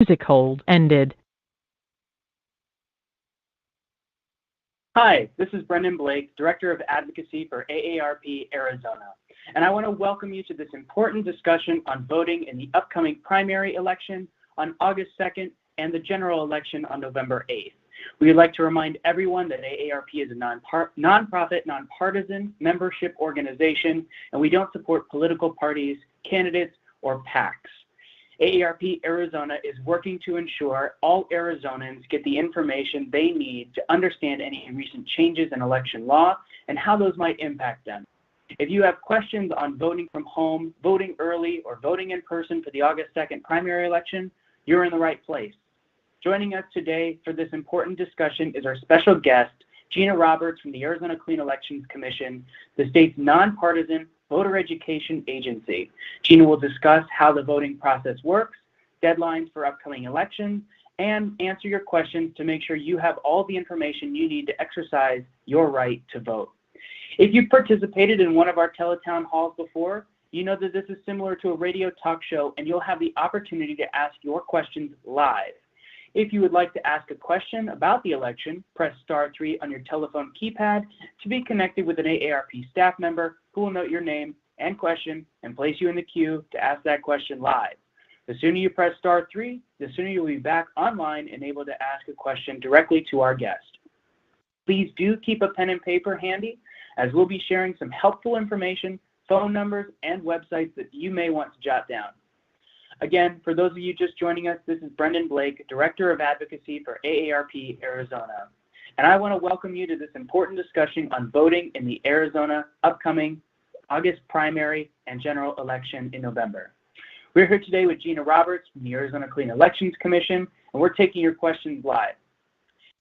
Music hold ended. Hi, this is Brendan Blake, Director of Advocacy for AARP Arizona, and I want to welcome you to this important discussion on voting in the upcoming primary election on August 2nd and the general election on November 8th. We would like to remind everyone that AARP is a nonprofit, nonpartisan membership organization, and we don't support political parties, candidates, or PACs. AARP Arizona is working to ensure all Arizonans get the information they need to understand any recent changes in election law and how those might impact them. If you have questions on voting from home, voting early, or voting in person for the August 2nd primary election, you're in the right place. Joining us today for this important discussion is our special guest, Gina Roberts from the Arizona Clean Elections Commission, the state's nonpartisan voter education agency. Gina will discuss how the voting process works, deadlines for upcoming elections, and answer your questions to make sure you have all the information you need to exercise your right to vote. If you've participated in one of our teletown halls before, you know that this is similar to a radio talk show, and you'll have the opportunity to ask your questions live. If you would like to ask a question about the election, press *3 on your telephone keypad to be connected with an AARP staff member who will note your name and question and place you in the queue to ask that question live. The sooner you press *3, the sooner you'll be back online and able to ask a question directly to our guest. Please do keep a pen and paper handy, as we'll be sharing some helpful information, phone numbers, and websites that you may want to jot down. Again, for those of you just joining us, this is Brendan Blake, Director of Advocacy for AARP Arizona. And I want to welcome you to this important discussion on voting in the Arizona upcoming August primary and general election in November. We're here today with Gina Roberts from the Arizona Clean Elections Commission, and we're taking your questions live.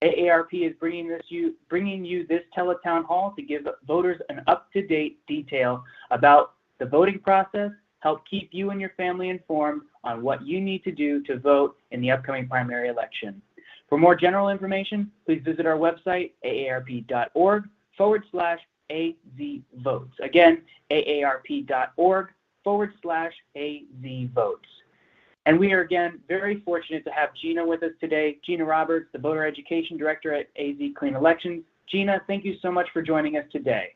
AARP is bringing you this teletown hall to give voters an up-to-date detail about the voting process, help keep you and your family informed on what you need to do to vote in the upcoming primary election. For more general information, please visit our website, aarp.org/azvotes. Again, aarp.org/azvotes. And we are again very fortunate to have Gina with us today. Gina Roberts, the Voter Education Director at AZ Clean Elections. Gina, thank you so much for joining us today.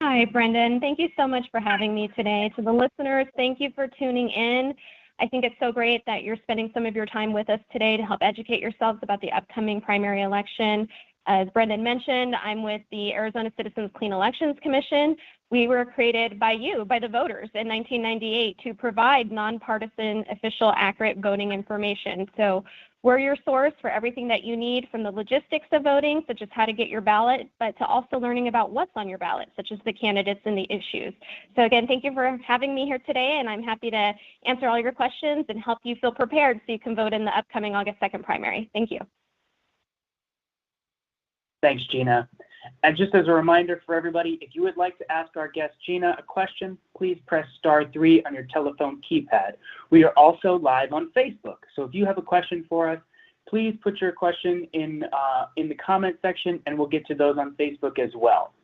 Hi, Brendan. Thank you so much for having me today. To the listeners, thank you for tuning in. I think it's so great that you're spending some of your time with us today to help educate yourselves about the upcoming primary election. As Brendan mentioned, I'm with the Arizona Citizens Clean Elections Commission. We were created by you, by the voters, in 1998 to provide nonpartisan, official, accurate voting information. So we're your source for everything that you need, from the logistics of voting, such as how to get your ballot, but to also learning about what's on your ballot, such as the candidates and the issues. So again, thank you for having me here today, and I'm happy to answer all your questions and help you feel prepared so you can vote in the upcoming August 2nd primary. Thank you. Thanks, Gina. And just as a reminder for everybody, if you would like to ask our guest Gina a question, please press *3 on your telephone keypad. We are also live on Facebook. So if you have a question for us, please put your question in the comment section, and we'll get to those on Facebook as well.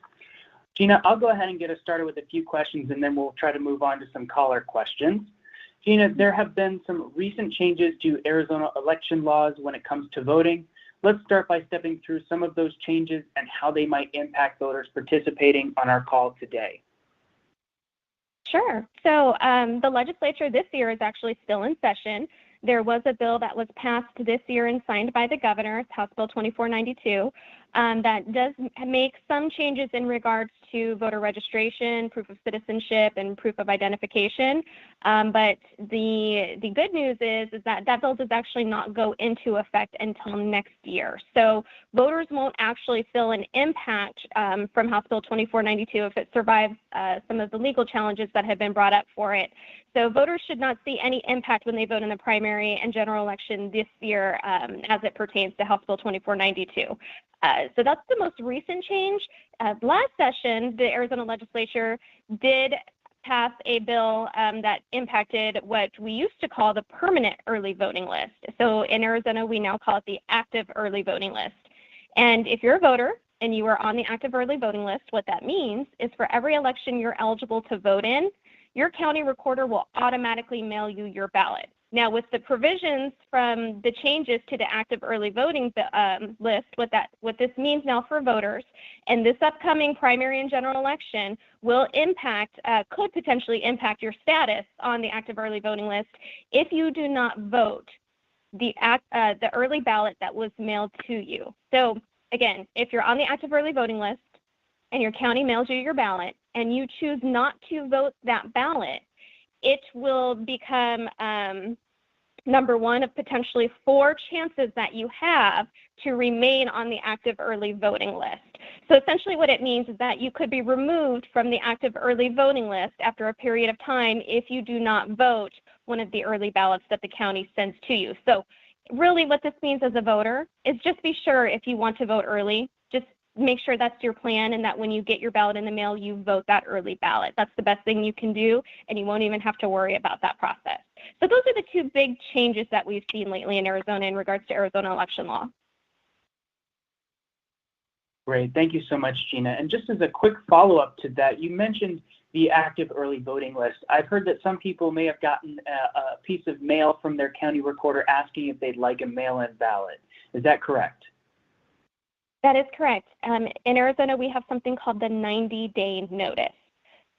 Gina, I'll go ahead and get us started with a few questions, and then we'll try to move on to some caller questions. Gina, there have been some recent changes to Arizona election laws when it comes to voting. Let's start by stepping through some of those changes and how they might impact voters participating on our call today. Sure. So the legislature this year is actually still in session. There was a bill that was passed this year and signed by the governor, House Bill 2492, that does make some changes in regards to voter registration, proof of citizenship, and proof of identification. But the good news is that that bill does actually not go into effect until next year. So voters won't actually feel an impact from House Bill 2492 if it survives some of the legal challenges that have been brought up for it. So voters should not see any impact when they vote in the primary and general election this year as it pertains to House Bill 2492. So that's the most recent change. Last session, the Arizona legislature did pass a bill that impacted what we used to call the permanent early voting list. So in Arizona, we now call it the active early voting list. And if you're a voter and you are on the active early voting list, what that means is for every election you're eligible to vote in, your county recorder will automatically mail you your ballot. Now, with the provisions from the changes to the active early voting list, what this means now for voters, and this upcoming primary and general election will could potentially impact your status on the active early voting list if you do not vote the early ballot that was mailed to you. So again, if you're on the active early voting list and your county mails you your ballot and you choose not to vote that ballot, it will become number one of potentially 4 chances that you have to remain on the active early voting list. So essentially what it means is that you could be removed from the active early voting list after a period of time if you do not vote one of the early ballots that the county sends to you. So really what this means as a voter is just be sure if you want to vote early, just make sure that's your plan and that when you get your ballot in the mail, you vote that early ballot. That's the best thing you can do, and you won't even have to worry about that process. So those are the 2 big changes that we've seen lately in Arizona in regards to Arizona election law. Great. Thank you so much, Gina. And just as a quick follow-up to that, you mentioned the active early voting list. I've heard that some people may have gotten a piece of mail from their county recorder asking if they'd like a mail-in ballot. Is that correct? That is correct. In Arizona, we have something called the 90-day notice.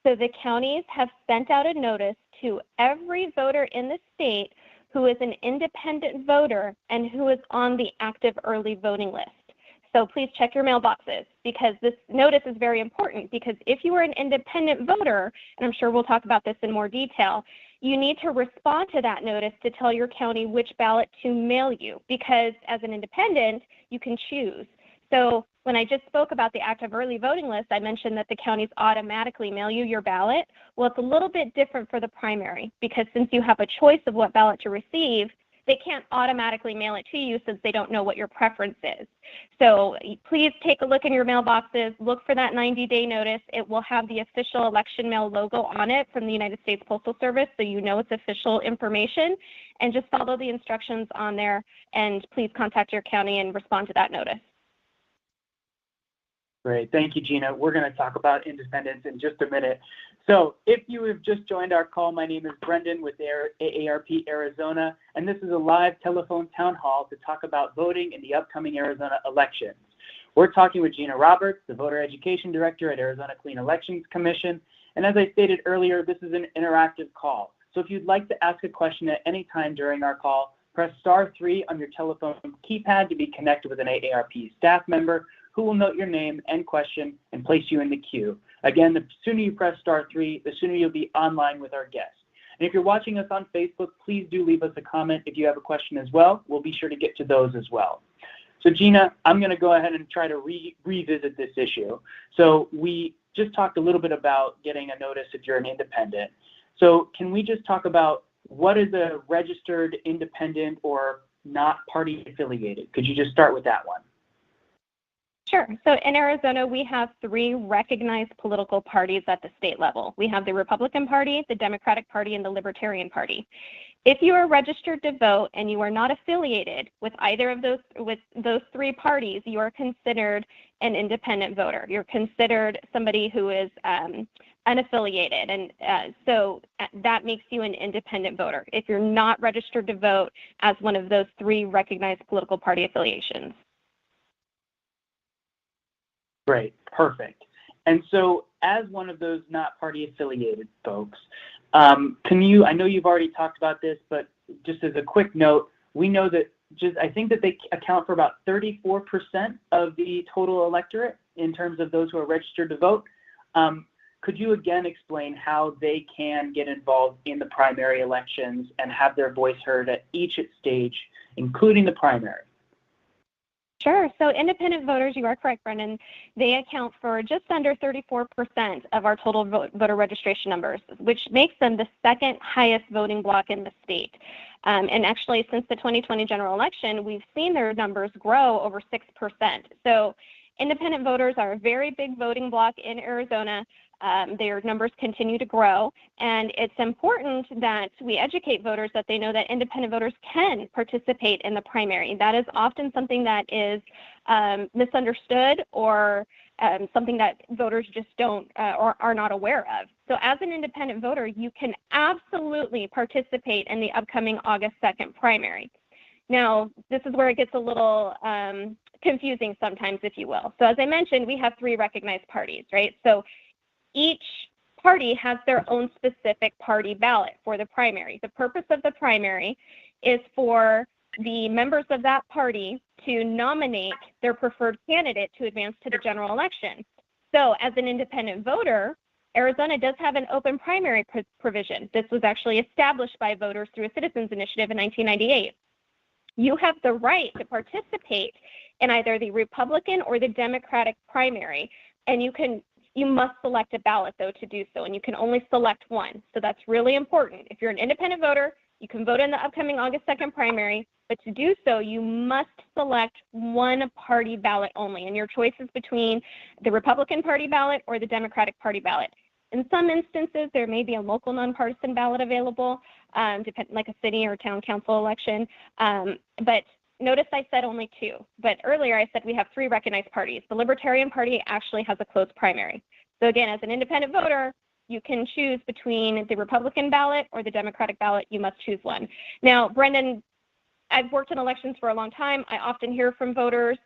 So the counties have sent out a notice to every voter in the state who is an independent voter and who is on the active early voting list. So please check your mailboxes because this notice is very important, because if you are an independent voter, and I'm sure we'll talk about this in more detail, you need to respond to that notice to tell your county which ballot to mail you, because as an independent, you can choose. So when I just spoke about the active early voting list, I mentioned that the counties automatically mail you your ballot. Well, it's a little bit different for the primary, because since you have a choice of what ballot to receive, they can't automatically mail it to you since they don't know what your preference is. So please take a look in your mailboxes, look for that 90-day notice. It will have the official election mail logo on it from the United States Postal Service, so you know it's official information, and just follow the instructions on there, and please contact your county and respond to that notice. Great. Thank you, Gina. We're going to talk about independence in just a minute. So if you have just joined our call, my name is Brendan with AARP Arizona, and this is a live telephone town hall to talk about voting in the upcoming Arizona elections. We're talking with Gina Roberts, the Voter Education Director at Arizona Clean Elections Commission. And as I stated earlier, this is an interactive call. So if you'd like to ask a question at any time during our call, press *3 on your telephone keypad to be connected with an AARP staff member who will note your name and question and place you in the queue. Again, the sooner you press *3, the sooner you'll be online with our guest. And if you're watching us on Facebook, please do leave us a comment if you have a question as well. We'll be sure to get to those as well. So Gina, I'm going to go ahead and try to revisit this issue. So we just talked a little bit about getting a notice if you're an independent. So can we just talk about what is a registered independent or not party affiliated? Could you just start with that one? Sure. So in Arizona, we have 3 recognized political parties at the state level. We have the Republican Party, the Democratic Party, and the Libertarian Party. If you are registered to vote and you are not affiliated with either of those 3 parties, you are considered an independent voter. You're considered somebody who is unaffiliated, and so that makes you an independent voter if you're not registered to vote as one of those 3 recognized political party affiliations. Great, perfect. And so as one of those not party affiliated folks, I know you've already talked about this, but just as a quick note, we know that I think that they account for about 34% of the total electorate in terms of those who are registered to vote. Could you again explain how they can get involved in the primary elections and have their voice heard at each stage, including the primary? Sure. So independent voters, you are correct, Brendan. They account for just under 34% of our total voter registration numbers, which makes them the 2nd highest voting bloc in the state. And actually, since the 2020 general election, we've seen their numbers grow over 6%. So independent voters are a very big voting bloc in Arizona. Their numbers continue to grow, and it's important that we educate voters that they know that independent voters can participate in the primary. That is often something that is misunderstood or something that voters just don't or are not aware of. So as an independent voter, you can absolutely participate in the upcoming August 2nd primary. Now, this is where it gets a little confusing sometimes, if you will. So as I mentioned, we have 3 recognized parties, right? So each party has their own specific party ballot for the primary. The purpose of the primary is for the members of that party to nominate their preferred candidate to advance to the general election. So as an independent voter, Arizona does have an open primary provision. This was actually established by voters through a citizens initiative in 1998. You have the right to participate in either the Republican or the Democratic primary, and you must select a ballot, though, to do so, and you can only select one. So that's really important. If you're an independent voter, you can vote in the upcoming August 2nd primary, but to do so, you must select one party ballot only, and your choice is between the Republican Party ballot or the Democratic Party ballot. In some instances, there may be a local nonpartisan ballot available, like a city or town council election, but notice I said only 2, but earlier I said we have 3 recognized parties. The Libertarian Party actually has a closed primary. So again, as an independent voter, you can choose between the Republican ballot or the Democratic ballot. You must choose one. Now, Brendan, I've worked in elections for a long time. I often hear from voters,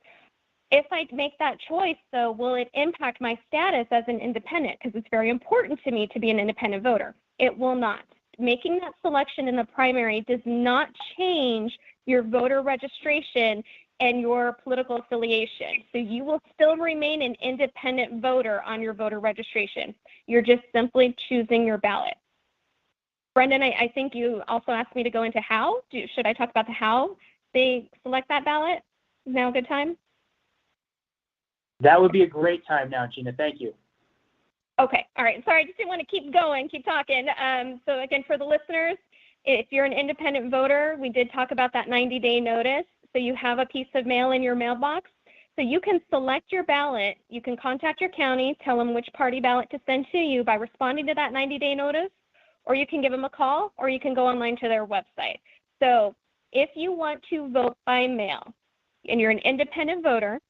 if I make that choice, though, will it impact my status as an independent? Because it's very important to me to be an independent voter. It will not. Making that selection in the primary does not change your voter registration and your political affiliation. So you will still remain an independent voter on your voter registration. You're just simply choosing your ballot. Brendan, I think you also asked me to go into how. Should I talk about how they select that ballot? Is now a good time? That would be a great time now, Gina. Thank you. Okay. All right. Sorry, I just didn't want to keep going, keep talking. So again, for the listeners, if you're an independent voter, we did talk about that 90-day notice. So you have a piece of mail in your mailbox. So you can select your ballot. You can contact your county, tell them which party ballot to send to you by responding to that 90-day notice, or you can give them a call, or you can go online to their website. So if you want to vote by mail and you're an independent voter,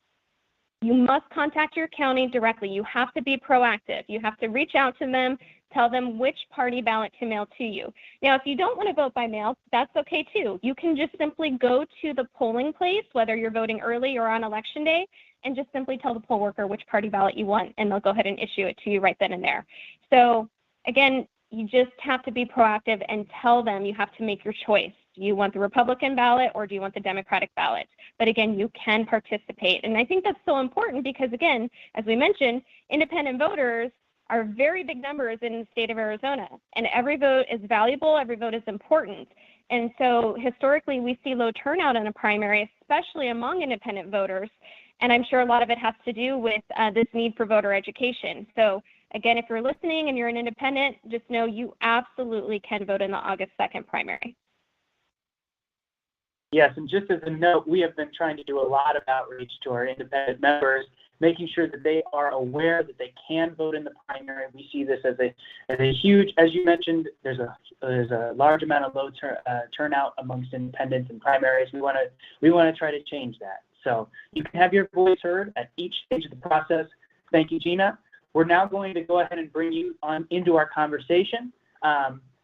you must contact your county directly. You have to be proactive. You have to reach out to them, tell them which party ballot to mail to you. Now, if you don't want to vote by mail, that's okay too. You can just simply go to the polling place, whether you're voting early or on election day, and just simply tell the poll worker which party ballot you want, and they'll go ahead and issue it to you right then and there. So again, you just have to be proactive and tell them you have to make your choice. Do you want the Republican ballot or do you want the Democratic ballot? But again, you can participate. And I think that's so important because, again, as we mentioned, independent voters are very big numbers in the state of Arizona. And every vote is valuable. Every vote is important. And so historically, we see low turnout in a primary, especially among independent voters. And I'm sure a lot of it has to do with this need for voter education. So again, if you're listening and you're an independent, just know you absolutely can vote in the August 2nd primary. Yes, and just as a note, we have been trying to do a lot of outreach to our independent members, making sure that they are aware that they can vote in the primary. We see this as a huge, as you mentioned, there's a large amount of low turnout amongst independents and primaries. We want to try to change that. So you can have your voice heard at each stage of the process. Thank you, Gina. We're now going to go ahead and bring you on into our conversation.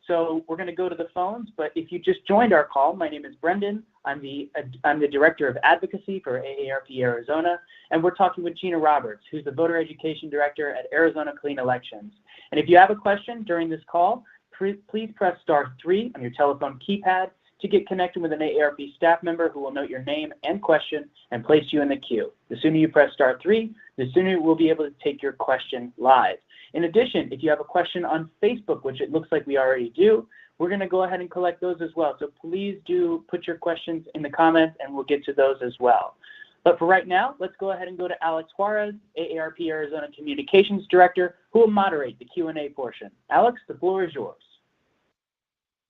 So we're going to go to the phones, but if you just joined our call, my name is Brendan. I'm the Director of Advocacy for AARP Arizona, and we're talking with Gina Roberts, who's the Voter Education Director at Arizona Clean Elections. And if you have a question during this call, please press *3 on your telephone keypad to get connected with an AARP staff member who will note your name and question and place you in the queue. The sooner you press *3, the sooner we'll be able to take your question live. In addition, if you have a question on Facebook, which it looks like we already do, we're going to go ahead and collect those as well. So please do put your questions in the comments and we'll get to those as well. But for right now, let's go ahead and go to Alex Juarez, AARP Arizona Communications Director, who will moderate the Q&A portion. Alex, the floor is yours.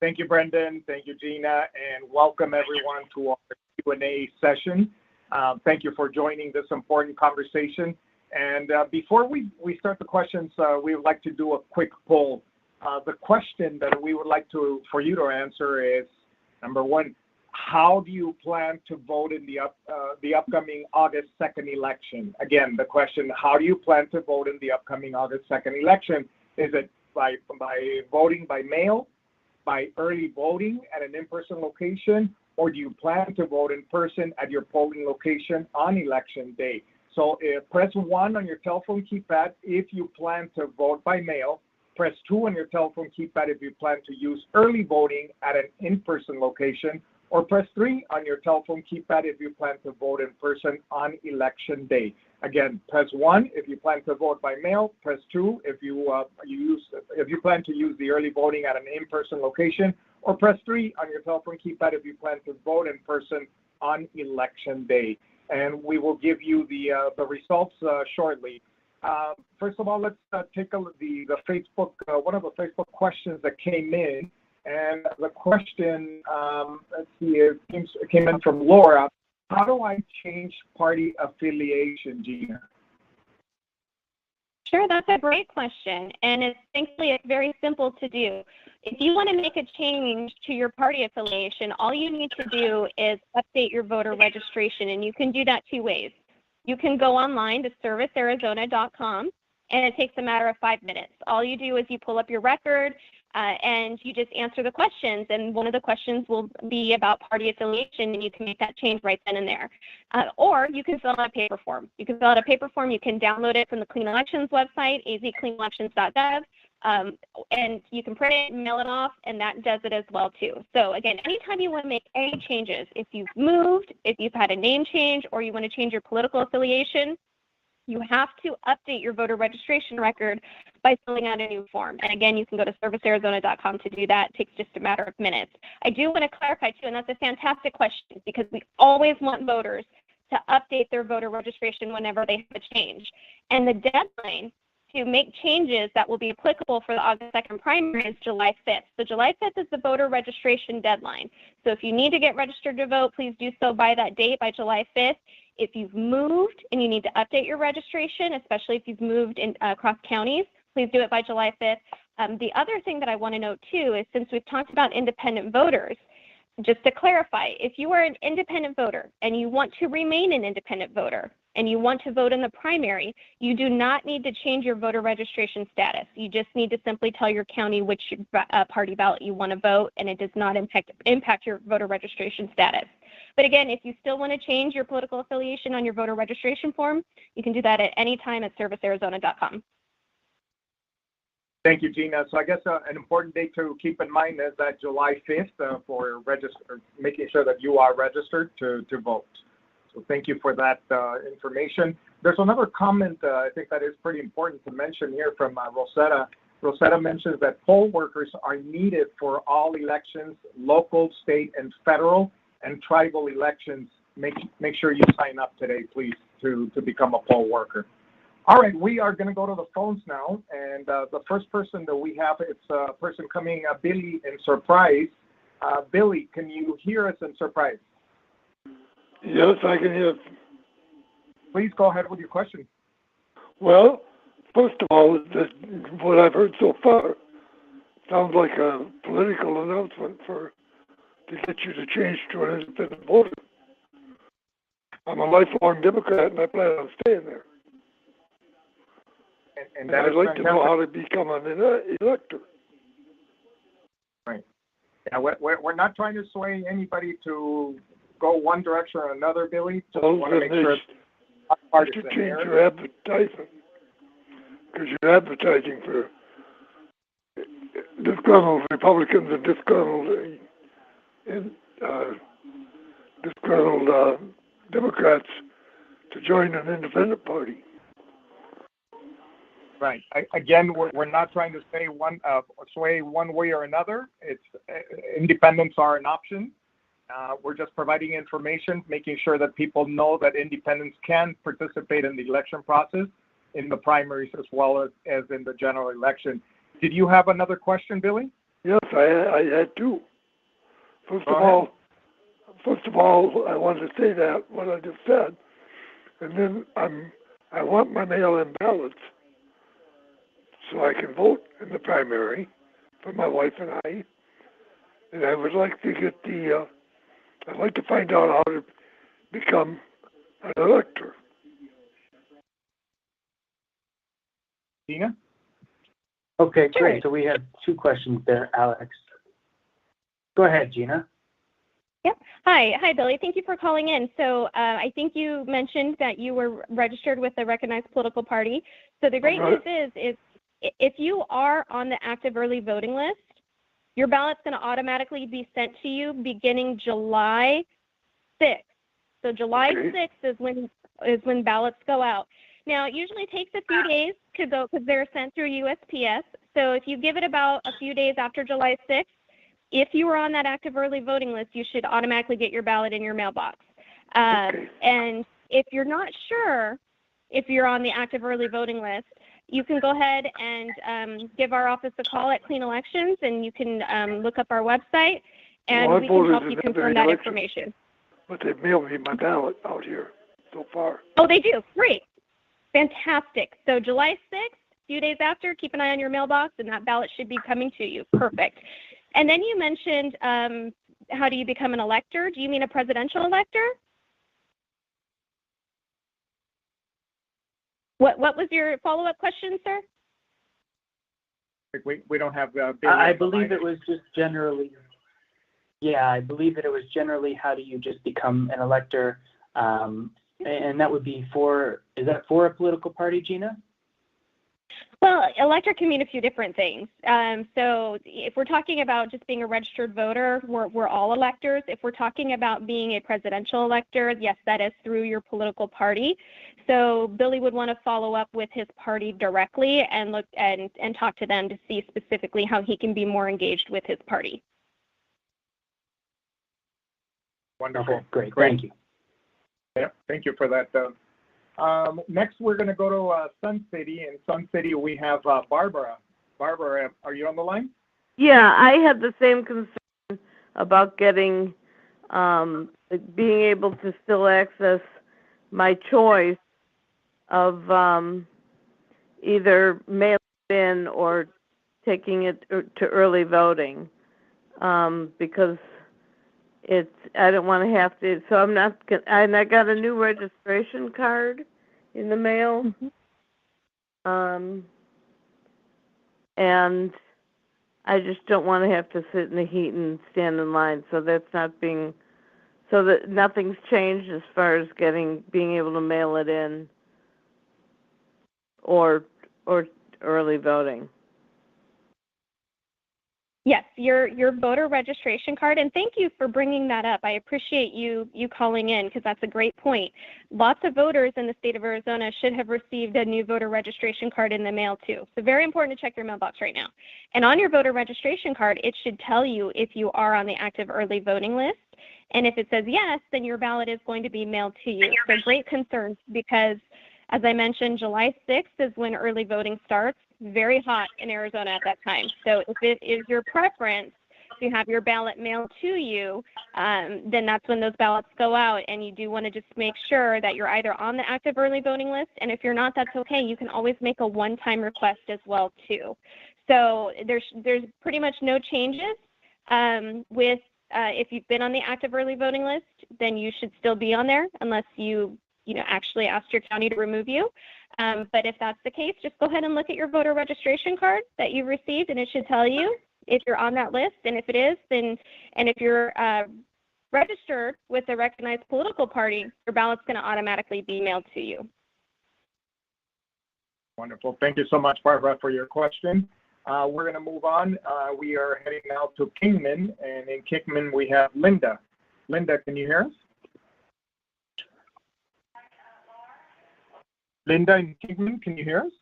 Thank you, Brendan. Thank you, Gina, and welcome everyone to our Q&A session. Thank you for joining this important conversation. And before we start the questions, we would like to do a quick poll. The question that we would like for you to answer is, number one, how do you plan to vote in the upcoming August 2nd election? Again, the question, how do you plan to vote in the upcoming August 2nd election? Is it by voting by mail, by early voting at an in-person location, or do you plan to vote in person at your polling location on election day? So press 1 on your telephone keypad if you plan to vote by mail. Press 2 on your telephone keypad if you plan to use early voting at an in-person location, or press 3 on your telephone keypad if you plan to vote in person on election day. Again, press 1 if you plan to vote by mail. Press 2 if you plan to use the early voting at an in-person location, or press 3 on your telephone keypad if you plan to vote in person on election day. And we will give you the results shortly. First of all, let's take a look the Facebook one of the Facebook questions that came in, and the question, let's see, it came in from Laura. How do I change party affiliation, Gina? Sure, that's a great question, and thankfully it's very simple to do. If you want to make a change to your party affiliation, all you need to do is update your voter registration, and you can do that 2 ways. You can go online to servicearizona.com, and it takes a matter of 5 minutes. All you do is you pull up your record, and you just answer the questions, and one of the questions will be about party affiliation, and you can make that change right then and there. Or you can fill out a paper form. You can fill out a paper form. You can download it from the Clean Elections website, azcleanelections.gov, and you can print it and mail it off, and that does it as well too. So again, anytime you want to make any changes, if you've moved, if you've had a name change, or you want to change your political affiliation, you have to update your voter registration record by filling out a new form. And again, you can go to servicearizona.com to do that. It takes just a matter of minutes. I do want to clarify too, and that's a fantastic question, because we always want voters to update their voter registration whenever they have a change. And the deadline to make changes that will be applicable for the August 2nd primary is July 5th. So July 5th is the voter registration deadline. So if you need to get registered to vote, please do so by that date, by July 5th. If you've moved and you need to update your registration, especially if you've moved across counties, please do it by July 5th. The other thing that I want to note too is, since we've talked about independent voters, just to clarify, if you are an independent voter and you want to remain an independent voter and you want to vote in the primary, you do not need to change your voter registration status. You just need to simply tell your county which party ballot you want to vote, and it does not impact your voter registration status. But again, if you still want to change your political affiliation on your voter registration form, you can do that at any time at servicearizona.com. Thank you, Gina. So I guess an important date to keep in mind is that July 5th for making sure that you are registered to vote. So thank you for that information. There's another comment I think that is pretty important to mention here from Rosetta. Rosetta mentions that poll workers are needed for all elections, local, state, and federal, and tribal elections. Make sure you sign up today, please, to become a poll worker. All right, we are going to go to the phones now, and the first person that we have, it's a person coming, Billy in Surprise. Billy, can you hear us in Surprise? Yes, I can hear. Please go ahead with your question. Well, first of all, what I've heard so far sounds like a political announcement to get you to change to an independent voter. I'm a lifelong Democrat, and I plan on staying there. And I'd like to know how to become an elector. Right. Yeah, we're not trying to sway anybody to go one direction or another, Billy. Just want to make sure it's to change your advertisement, because you're advertising for disgruntled Republicans and disgruntled Democrats to join an independent party. Right. Again, we're not trying to say sway one way or another. It's independents are an option. We're just providing information, making sure that people know that independents can participate in the election process, in the primaries as well as in the general election. Did you have another question, Billy? Yes, I had two. First of all, I wanted to say that what I just said, and then I want my mail-in ballots so I can vote in the primary for my wife and I would like to get the I'd like to find out how to become an elector. Gina? Okay, Sure. great. So we have two questions there, Alex. Go ahead, Gina. Yep. Hi, Billy. Thank you for calling in. So I think you mentioned that you were registered with a recognized political party. So the great news is if you are on the active early voting list, your ballot's going to automatically be sent to you beginning July 6th. So July 6th is when ballots go out. Now, it usually takes a few days to go because they're sent through USPS. So if you give it about a few days after July 6th, if you are on that active early voting list, you should automatically get your ballot in your mailbox. And if you're not sure if you're on the active early voting list, you can go ahead and give our office a call at Clean Elections, and you can look up our website, and we can help you confirm that information. But they've mailed me my ballot out here so far. Oh, they do? Great. Fantastic. So July 6th, a few days after, keep an eye on your mailbox, and that ballot should be coming to you. Perfect. And then you mentioned how do you become an elector? Do you mean a presidential elector? What was your follow-up question, sir? We don't have Billy. I believe it was just generally. Yeah, I believe that it was generally how do you just become an elector, and that would be is that for a political party, Gina? Well, elector can mean a few different things. So if we're talking about just being a registered voter, we're all electors. If we're talking about being a presidential elector, yes, that is through your political party. So Billy would want to follow up with his party directly and look and talk to them to see specifically how he can be more engaged with his party. Wonderful. Okay, great. Thank you. Yeah, thank you for that. Next, we're going to go to Sun City. In Sun City, we have Barbara. Barbara, are you on the line? Yeah, I had the same concern about getting, being able to still access my choice of either mailing it in or taking it to early voting, because I don't want to have to, so I'm not, and I got a new registration card in the mail. Mm-hmm. And I just don't want to have to sit in the heat and stand in line, so that's not being, so that nothing's changed as far as being able to mail it in or early voting. Yes, your voter registration card, and thank you for bringing that up. I appreciate you calling in because that's a great point. Lots of voters in the state of Arizona should have received a new voter registration card in the mail too. So very important to check your mailbox right now. And on your voter registration card, it should tell you if you are on the active early voting list. And if it says yes, then your ballot is going to be mailed to you. So great concerns because, as I mentioned, July 6th is when early voting starts. Very hot in Arizona at that time. So if it is your preference to have your ballot mailed to you, then that's when those ballots go out. And you do want to just make sure that you're either on the active early voting list. And if you're not, that's okay. You can always make a one-time request as well, too. So there's pretty much no changes with if you've been on the active early voting list, then you should still be on there unless you actually asked your county to remove you. But if that's the case, just go ahead and look at your voter registration card that you've received, and it should tell you if you're on that list. And if it is, then, and if you're registered with a recognized political party, your ballot's going to automatically be mailed to you. Wonderful. Thank you so much, Barbara, for your question. We're going to move on. We are heading now to Kingman, and in Kingman we have Linda. Linda, can you hear us? Linda in Kingman, can you hear us?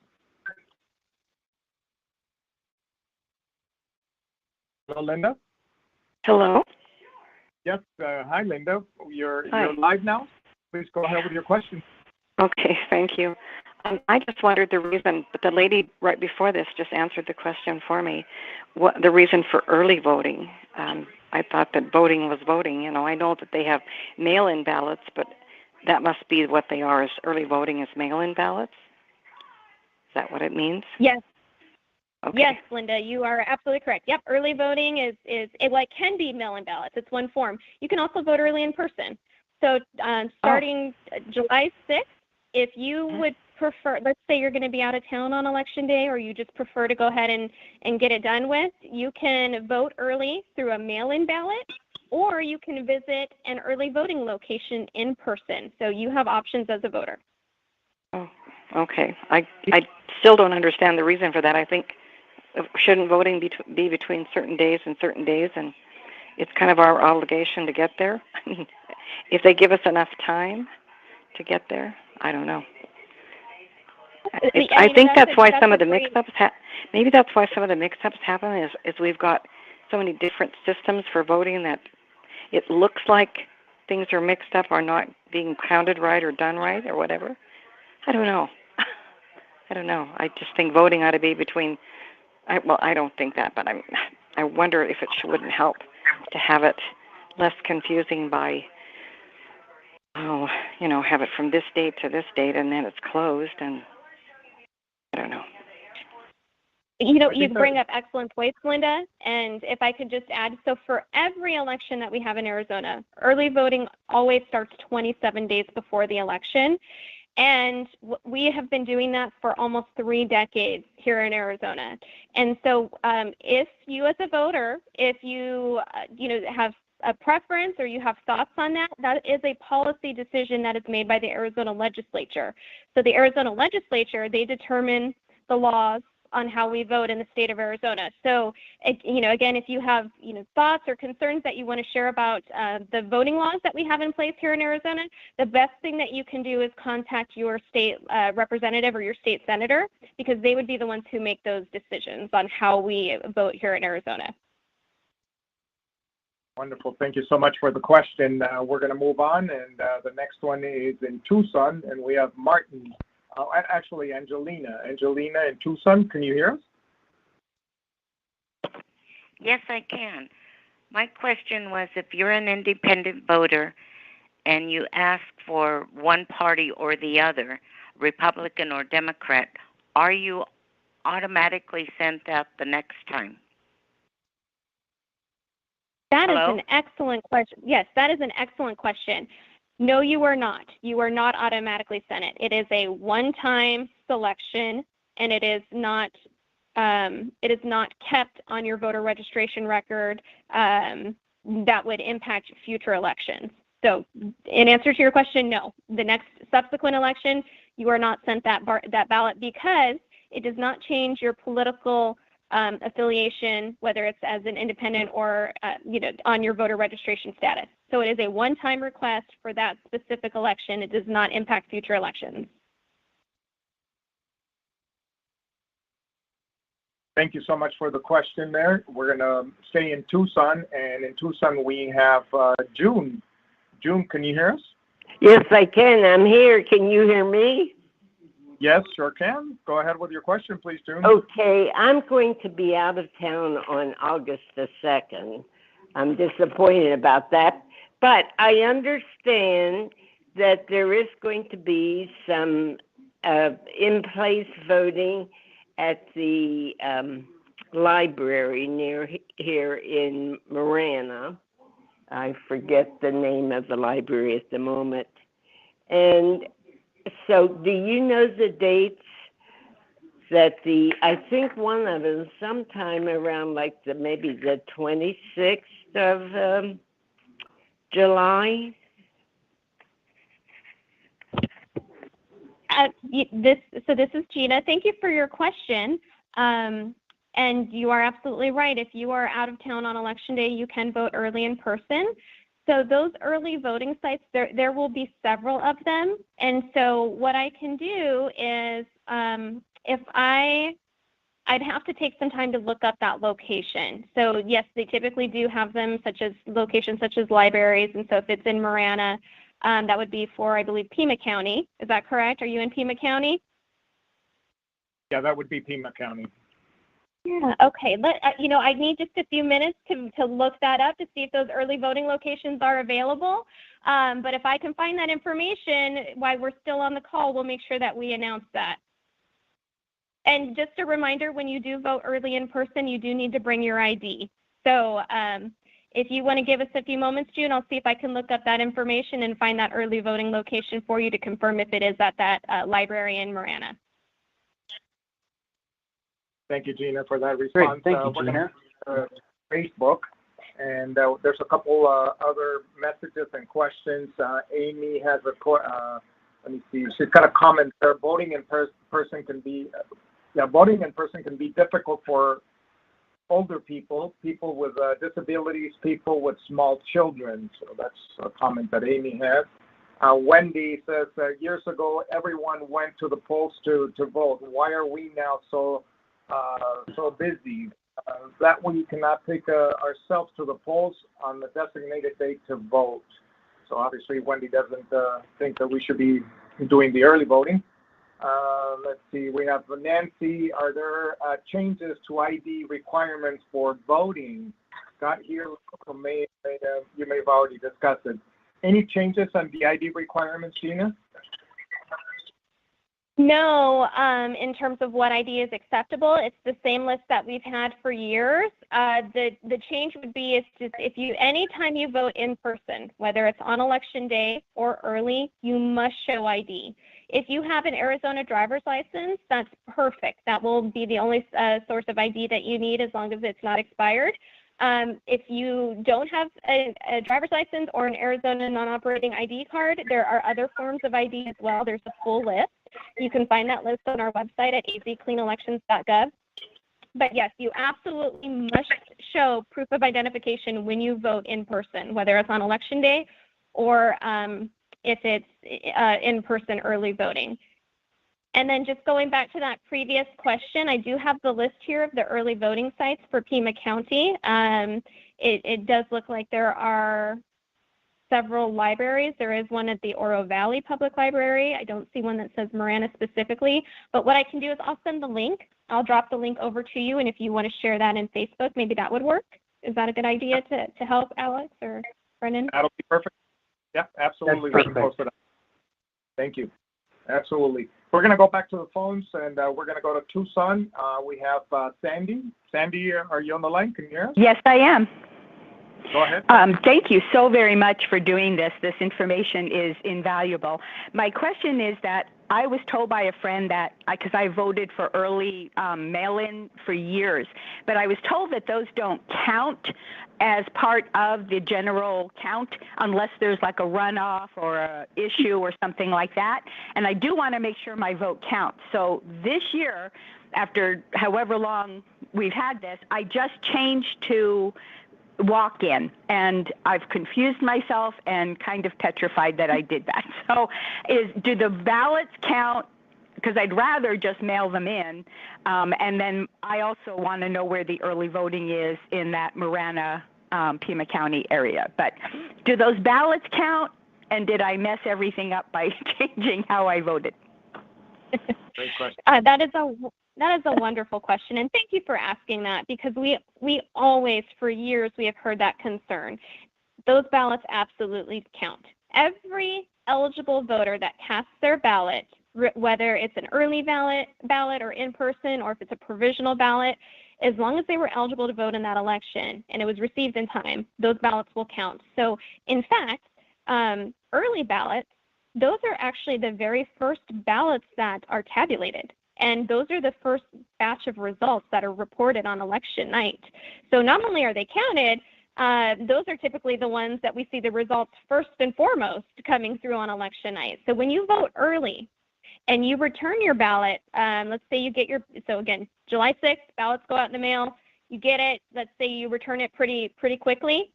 Hello, Linda? Hello? Yes. Hi, Linda. You're Hi. live now. Please go ahead with your question. Okay, thank you. I just wondered the reason, but the lady right before this just answered the question for me. What the reason for early voting? I thought that voting was voting. I know that they have mail-in ballots, but that must be what they are, is early voting is mail-in ballots? Is that what it means? Yes. Okay. Yes, Linda, you are absolutely correct. Yep, early voting is it can be mail-in ballots. It's one form. You can also vote early in person. So starting July 6th, if you would prefer, let's say you're going to be out of town on election day, or you just prefer to go ahead and get it done with, you can vote early through a mail-in ballot, or you can visit an early voting location in person. So you have options as a voter. Oh, okay. I still don't understand the reason for that. I think shouldn't voting be between certain days, and it's kind of our obligation to get there. I mean, if they give us enough time to get there, I don't know. I think that's why some of the mix-ups maybe that's why some of the mix-ups happen is we've got so many different systems for voting that it looks like things are mixed up or not being counted right or done right or whatever. I don't know. I just think voting ought to be between. I don't think that, but I wonder if it wouldn't help to have it less confusing by, have it from this date to this date and then it's closed, and I don't know. You bring up excellent points, Linda, and if I could just add, so for every election that we have in Arizona, early voting always starts 27 days before the election, and we have been doing that for almost 3 decades here in Arizona. And so if you as a voter, if you have a preference or you have thoughts on that, that is a policy decision that is made by the Arizona legislature. So the Arizona legislature, they determine the laws on how we vote in the state of Arizona. So, again, if you have, thoughts or concerns that you want to share about the voting laws that we have in place here in Arizona, the best thing that you can do is contact your state representative or your state senator, because they would be the ones who make those decisions on how we vote here in Arizona. Wonderful. Thank you so much for the question. We're going to move on, and the next one is in Tucson, and we have Martin. Actually, Angelina. Angelina in Tucson, can you hear us? Yes, I can. My question was, if you're an independent voter and you ask for one party or the other, Republican or Democrat, are you automatically sent out the next time? That is an excellent question. Yes, that is an excellent question. No, you are not. You are not automatically sent it. It is a one-time selection, and it is not kept on your voter registration record that would impact future elections. So, in answer to your question, no. The next subsequent election, you are not sent that ballot, because it does not change your political affiliation, whether it's as an independent or on your voter registration status. So it is a one-time request for that specific election. It does not impact future elections. Thank you so much for the question there. We're going to stay in Tucson, and in Tucson we have June. June, can you hear us? Yes, I can. I'm here. Can you hear me? Yes, sure can. Go ahead with your question, please, June. Okay, I'm going to be out of town on August the 2nd. I'm disappointed about that. But I understand that there is going to be some in-place voting at the library near here in Marana. I forget the name of the library at the moment. And so do you know the dates that I think one of them sometime around maybe the 26th of July? This is Gina. Thank you for your question. And you are absolutely right. If you are out of town on Election Day, you can vote early in person. So those early voting sites, there will be several of them. And so what I can do is I'd have to take some time to look up that location. So yes, they typically do have them, locations such as libraries. And so if it's in Marana, that would be for, I believe, Pima County. Is that correct? Are you in Pima County? Yeah, that would be Pima County. Yeah, okay. I need just a few minutes to look that up to see if those early voting locations are available. But if I can find that information while we're still on the call, we'll make sure that we announce that. And just a reminder, when you do vote early in person, you do need to bring your ID. So if you want to give us a few moments, June, I'll see if I can look up that information and find that early voting location for you to confirm if it is at that library in Marana. Thank you, Gina, for that response. Great. Thank you, Gina. Facebook, and there's a couple other messages and questions. Amy has let me see. She's got a comment there. Voting in person can be difficult for older people, people with disabilities, people with small children. So that's a comment that Amy has. Wendy says, years ago, everyone went to the polls to vote. Why are we now so busy? That we cannot take ourselves to the polls on the designated date to vote. So obviously, Wendy doesn't think that we should be doing the early voting. Let's see, we have Nancy. Are there changes to ID requirements for voting? Scott here, you may have already discussed it. Any changes on the ID requirements, Gina? No, in terms of what ID is acceptable, it's the same list that we've had for years. The change would be anytime you vote in person, whether it's on election day or early, you must show ID. If you have an Arizona driver's license, that's perfect. That will be the only source of ID that you need as long as it's not expired. If you don't have a driver's license or an Arizona non-operating ID card, there are other forms of ID as well. There's a full list. You can find that list on our website at azcleanelections.gov. But yes, you absolutely must show proof of identification when you vote in person, whether it's on election day or if it's in-person early voting. And then just going back to that previous question, I do have the list here of the early voting sites for Pima County. It does look like there are several libraries. There is one at the Oro Valley Public Library. I don't see one that says Marana specifically, but what I can do is I'll send the link. I'll drop the link over to you, and if you want to share that in Facebook, maybe that would work. Is that a good idea to help, Alex or Brendan? That'll be perfect. Yeah, absolutely. We can post it up. Thank you. Absolutely. We're going to go back to the phones, and we're going to go to Tucson. We have Sandy. Sandy, are you on the line? Can you hear us? Yes, I am. Go ahead. Thank you so very much for doing this. This information is invaluable. My question is that I was told by a friend that, because I voted for early mail-in for years, but I was told that those don't count as part of the general count unless there's like a runoff or a issue or something like that. And I do want to make sure my vote counts. So this year, after however long we've had this, I just changed to walk-in, and I've confused myself and kind of petrified that I did that. So do the ballots count? Because I'd rather just mail them in, and then I also want to know where the early voting is in that Marana, Pima County area. But do those ballots count, and did I mess everything up by changing how I voted? Great question. That is a wonderful question, and thank you for asking that, because we always, for years, we have heard that concern. Those ballots absolutely count. Every eligible voter that casts their ballot, whether it's an early ballot or in person, or if it's a provisional ballot, as long as they were eligible to vote in that election and it was received in time, those ballots will count. So, in fact, early ballots, those are actually the very first ballots that are tabulated. And those are the first batch of results that are reported on election night. So not only are they counted, those are typically the ones that we see the results first and foremost coming through on election night. So when you vote early and you return your ballot, let's say you get so again, July 6th, ballots go out in the mail, you get it, let's say you return it pretty quickly.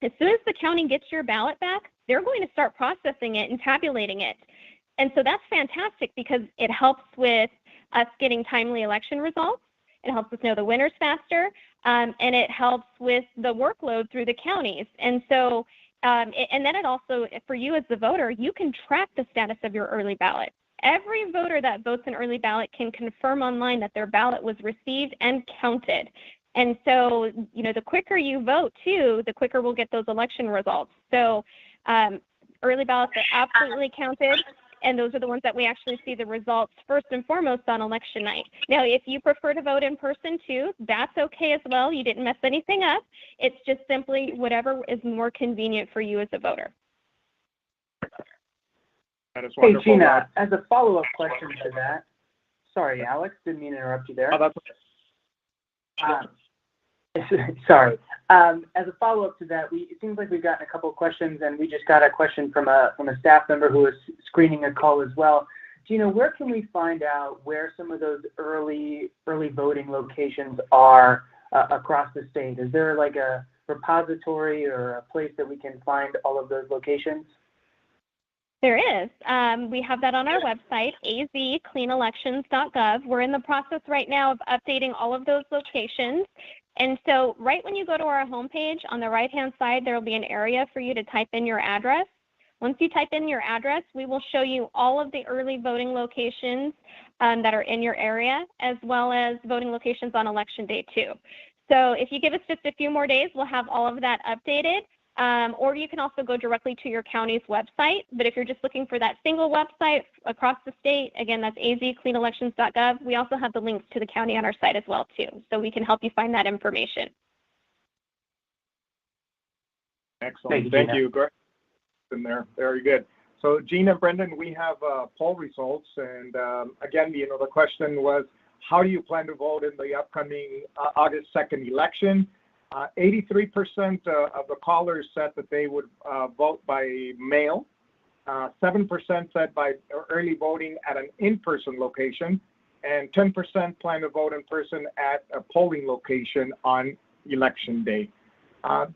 As soon as the county gets your ballot back, they're going to start processing it and tabulating it. And so that's fantastic because it helps with us getting timely election results. It helps us know the winners faster, and it helps with the workload through the counties. And so, and then it also, for you as the voter, you can track the status of your early ballot. Every voter that votes an early ballot can confirm online that their ballot was received and counted. And so, the quicker you vote, too, the quicker we'll get those election results. So early ballots are absolutely counted. and those are the ones that we actually see the results first and foremost on election night. Now, if you prefer to vote in person too, that's okay as well. You didn't mess anything up. It's just simply whatever is more convenient for you as a voter. That is Hey, wonderful. Gina, as a follow-up question to that, sorry, Alex, didn't mean to interrupt you there. Oh, that's Sorry. As a follow-up to that, it seems like we've gotten a couple of questions, and we just got a question from a staff member who is screening a call as well. Gina, where can we find out where some of those early voting locations are across the state? Is there like a repository or a place that we can find all of those locations? There is. We have that on our website, azcleanelections.gov. We're in the process right now of updating all of those locations. And so right when you go to our homepage, on the right-hand side, there will be an area for you to type in your address. Once you type in your address, we will show you all of the early voting locations that are in your area, as well as voting locations on Election Day too. So if you give us just a few more days, we'll have all of that updated. Or you can also go directly to your county's website. But if you're just looking for that single website across the state, again, that's azcleanelections.gov. We also have the links to the county on our site as well, too. So we can help you find that information. excellent. Thank you. Great. In there. Very good. So, Gina, Brendan, we have poll results. And again, the question was, how do you plan to vote in the upcoming August 2nd election? 83% of the callers said that they would vote by mail. 7% said by early voting at an in-person location, and 10% plan to vote in person at a polling location on election day.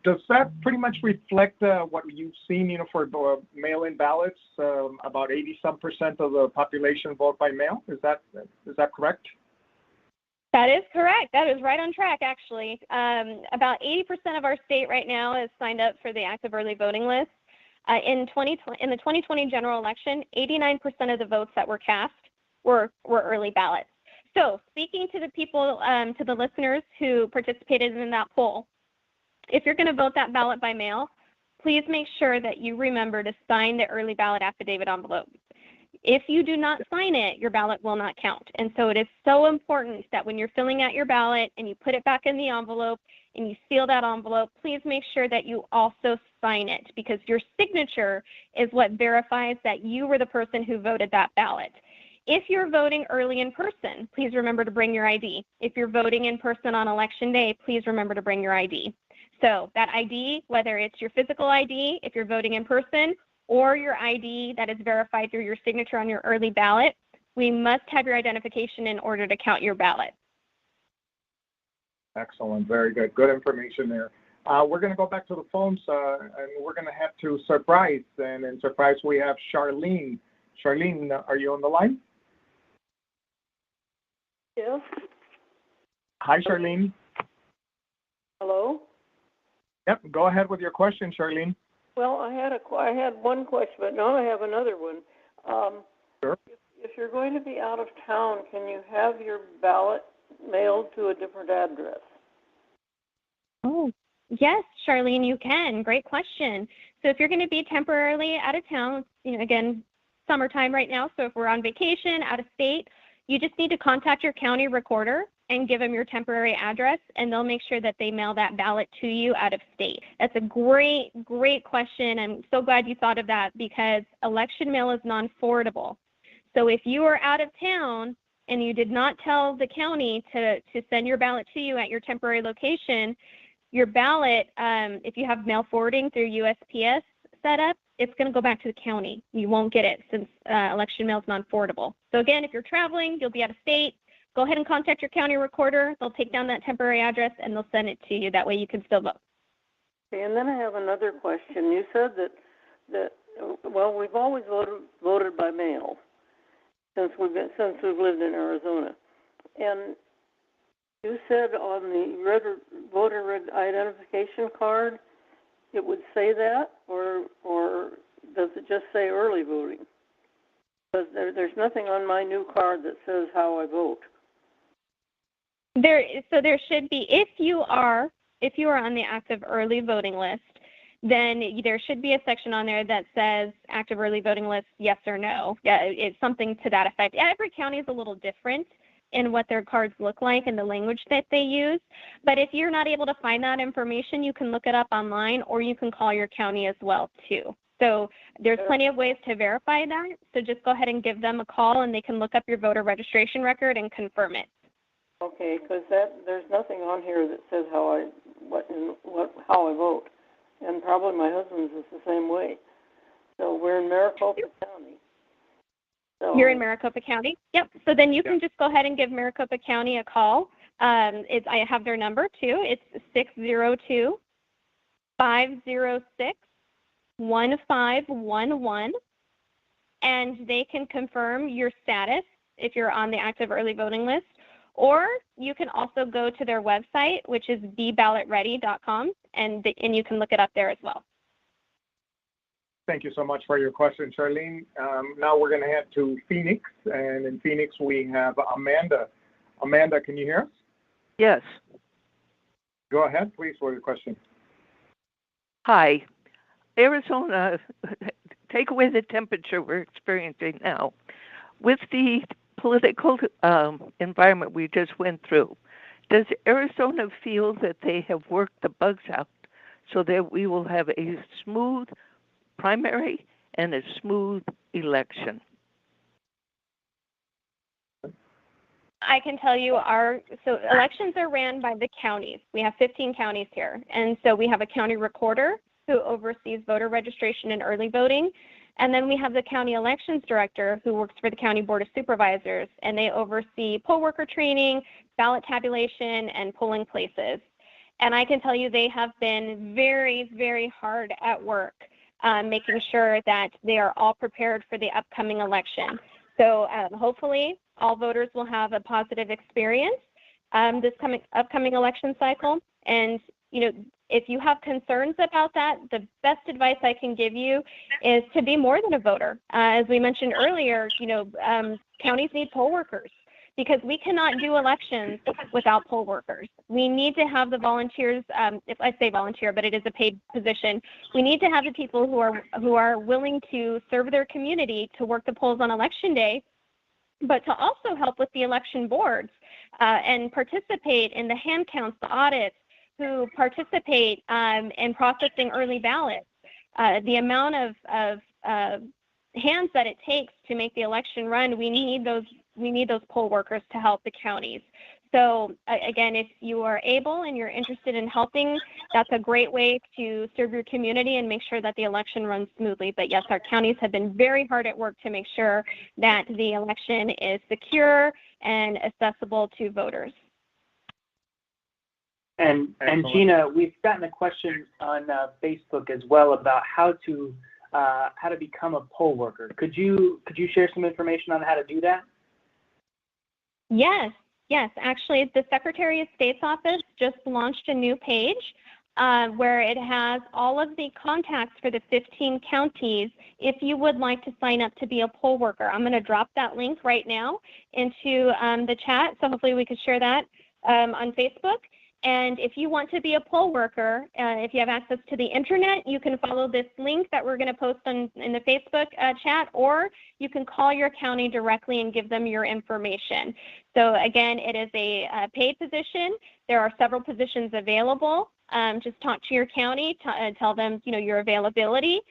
Does that pretty much reflect what you've seen, for the mail-in ballots? About 80-some% of the population vote by mail. Is that correct? That is correct. That is right on track, actually. About 80% of our state right now is signed up for the active early voting list. In the 2020 general election, 89% of the votes that were cast were early ballots. So speaking to the people, to the listeners who participated in that poll, if you're going to vote that ballot by mail, please make sure that you remember to sign the early ballot affidavit envelope. If you do not sign it, your ballot will not count. And so it is so important that when you're filling out your ballot and you put it back in the envelope and you seal that envelope, please make sure that you also sign it, because your signature is what verifies that you were the person who voted that ballot. If you're voting early in person, please remember to bring your ID. If you're voting in person on election day, please remember to bring your ID. So that ID, whether it's your physical ID, if you're voting in person, or your ID that is verified through your signature on your early ballot, we must have your identification in order to count your ballot. Excellent. Very good. Good information there. We're going to go back to the phones, and we're going to have to surprise. And in surprise, we have Charlene. Charlene, are you on the line? Yes. Hi, Charlene. Hello. Yep. Go ahead with your question, Charlene. Well, I had one question, but now I have another one. Sure. If you're going to be out of town, can you have your ballot mailed to a different address? Oh, yes, Charlene, you can. Great question. So if you're going to be temporarily out of town, again, summertime right now, so if we're on vacation, out of state, you just need to contact your county recorder and give them your temporary address, and they'll make sure that they mail that ballot to you out of state. That's a great, great question. I'm so glad you thought of that, because election mail is non-forwardable. So if you are out of town and you did not tell the county to send your ballot to you at your temporary location, your ballot, if you have mail forwarding through USPS setup, it's going to go back to the county. You won't get it since election mail is non-forwardable. So again, if you're traveling, you'll be out of state, go ahead and contact your county recorder. They'll take down that temporary address and they'll send it to you. That way you can still vote. Okay, and then I have another question. You said that we've always voted by mail since we've lived in Arizona, and you said on the voter identification card it would say that, or does it just say early voting? Because there's nothing on my new card that says how I vote. There should be, if you are on the active early voting list, then there should be a section on there that says active early voting list, yes or no. Yeah, it's something to that effect. Every county is a little different in what their cards look like and the language that they use. But if you're not able to find that information, you can look it up online, or you can call your county as well too. So there's plenty of ways to verify that. So just go ahead and give them a call, and they can look up your voter registration record and confirm it. Okay, because there's nothing on here that says how I vote, and probably my husband's is the same way. So we're in Maricopa County. So You're in Maricopa County? Yep. So then you can just go ahead and give Maricopa County a call. I have their number too. It's 602-506-1511, and they can confirm your status if you're on the active early voting list. Or you can also go to their website, which is beballotready.com, and you can look it up there as well. Thank you so much for your question, Charlene. Now we're going to head to Phoenix, and in Phoenix we have Amanda. Amanda, can you hear us? Yes. Go ahead, please, for your question. Hi. Arizona, take away the temperature we're experiencing now. With the political environment we just went through, does Arizona feel that they have worked the bugs out so that we will have a smooth primary and a smooth election? I can tell you so elections are ran by the counties. We have 15 counties here. And so we have a county recorder who oversees voter registration and early voting. And then we have the county elections director who works for the county board of supervisors, and they oversee poll worker training, ballot tabulation, and polling places. And I can tell you they have been very, very hard at work making sure that they are all prepared for the upcoming election. So hopefully all voters will have a positive experience this upcoming election cycle. And, if you have concerns about that, the best advice I can give you is to be more than a voter. As we mentioned earlier, counties need poll workers because we cannot do elections without poll workers. We need to have the volunteers, if I say volunteer, but it is a paid position. We need to have the people who are willing to serve their community to work the polls on election day, but to also help with the election boards and participate in the hand counts, the audits, who participate in processing early ballots. The amount of hands that it takes to make the election run, we need those poll workers to help the counties. So again, if you are able and you're interested in helping, that's a great way to serve your community and make sure that the election runs smoothly. But yes, our counties have been very hard at work to make sure that the election is secure and accessible to voters. And Gina, we've gotten a question on Facebook as well about how to become a poll worker. Could you share some information on how to do that? Yes. Actually, the Secretary of State's office just launched a new page where it has all of the contacts for the 15 counties if you would like to sign up to be a poll worker. I'm going to drop that link right now into the chat, so hopefully we could share that on Facebook. And if you want to be a poll worker, if you have access to the internet, you can follow this link that we're going to post in the Facebook chat, or you can call your county directly and give them your information. So again, it is a paid position. There are several positions available. Just talk to your county, tell them your availability,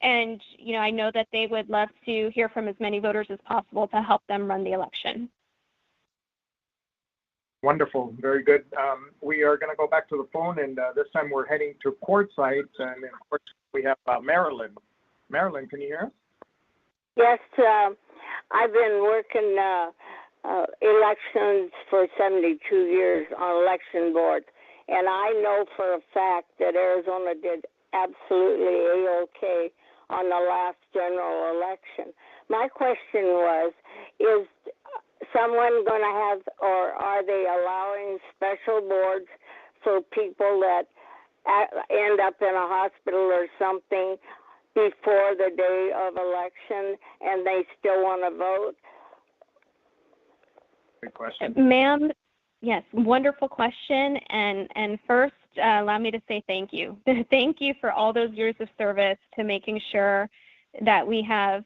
and I know that they would love to hear from as many voters as possible to help them run the election. Wonderful. Very good. We are going to go back to the phone, and this time we're heading to Quartzsite, and of course we have Marilyn. Marilyn, can you hear us? Yes, I've been working elections for 72 years on election boards, and I know for a fact that Arizona did absolutely A-OK on the last general election. My question was, is someone going to have, or are they allowing special boards for people that end up in a hospital or something before the day of election and they still want to vote? Good question. Ma'am, yes, wonderful question. And first, allow me to say thank you. Thank you for all those years of service to making sure that we have,